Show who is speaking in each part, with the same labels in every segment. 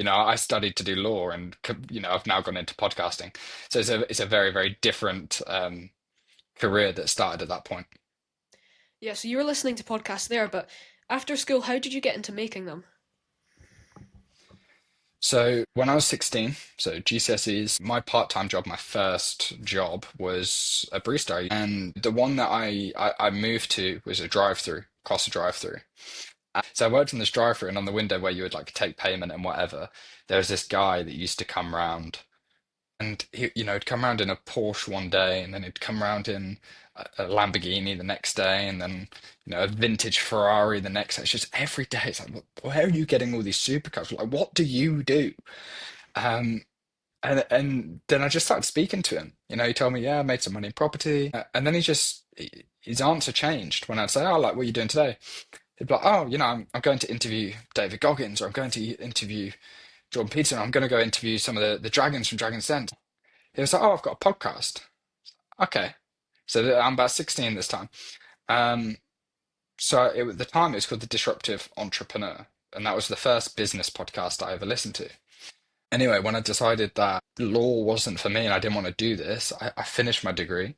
Speaker 1: I studied to do law, and I've now gone into podcasting. So it's a very, very different career that started at that point.
Speaker 2: Yeah, so you were listening to podcasts there, but after school, how did you get into making them?
Speaker 1: So when I was 16, so GCSEs, my part-time job, my first job was a barista. And the one that I moved to was a drive-through, Costa drive-through. So I worked in this drive-through, and on the window where you would like take payment and whatever, there was this guy that used to come round. And he'd come around in a Porsche one day, and then he'd come around in a Lamborghini the next day, and then a vintage Ferrari the next day. It's just every day. It's like, where are you getting all these supercars? Like, what do you do? Um, and then I just started speaking to him. He told me, yeah, I made some money in property, and then his answer changed when I'd say, oh, like, what are you doing today? He'd be like, oh, I'm going to interview David Goggins, or I'm going to interview Jordan Peterson. I'm going to go interview some of the dragons from Dragon's Den. He was like, "Oh, I've got a podcast." Okay, so I'm about 16 this time. Um, so at the time it was called The Disruptive Entrepreneur, and that was the first business podcast I ever listened to. Anyway, when I decided that law wasn't for me and I didn't want to do this, I finished my degree.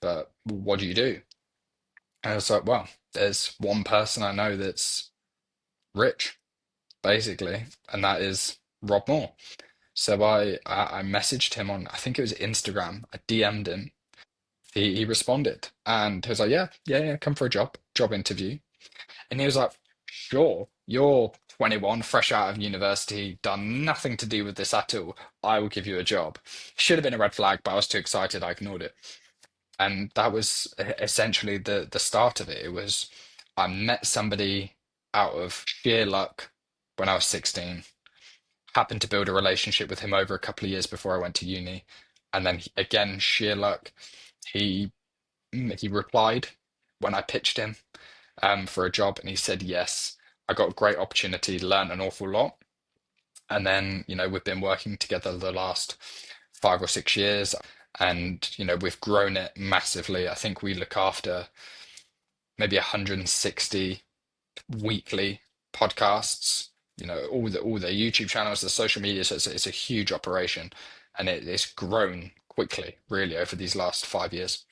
Speaker 1: But what do you do? And I was like, well, there's one person I know that's rich, basically, and that is Rob Moore. So I messaged him on, I think it was Instagram. I DM'd him. He responded, and he was like, "Yeah, yeah, yeah, come for a job interview." And he was like, "Sure, you're 21, fresh out of university, done nothing to do with this at all. I will give you a job." Should have been a red flag, but I was too excited. I ignored it, and that was essentially the start of it. It was I met somebody out of sheer luck when I was 16. Happened to build a relationship with him over a couple of years before I went to uni, and then again, sheer luck. He he replied when I pitched him for a job, and he said yes. I got a great opportunity, learned an awful lot, and then we've been working together the last 5 or 6 years, and we've grown it massively. I think we look after maybe 160 weekly podcasts. All the YouTube channels, the social media. So it's a huge operation, and it's grown quickly, really, over these last 5 years.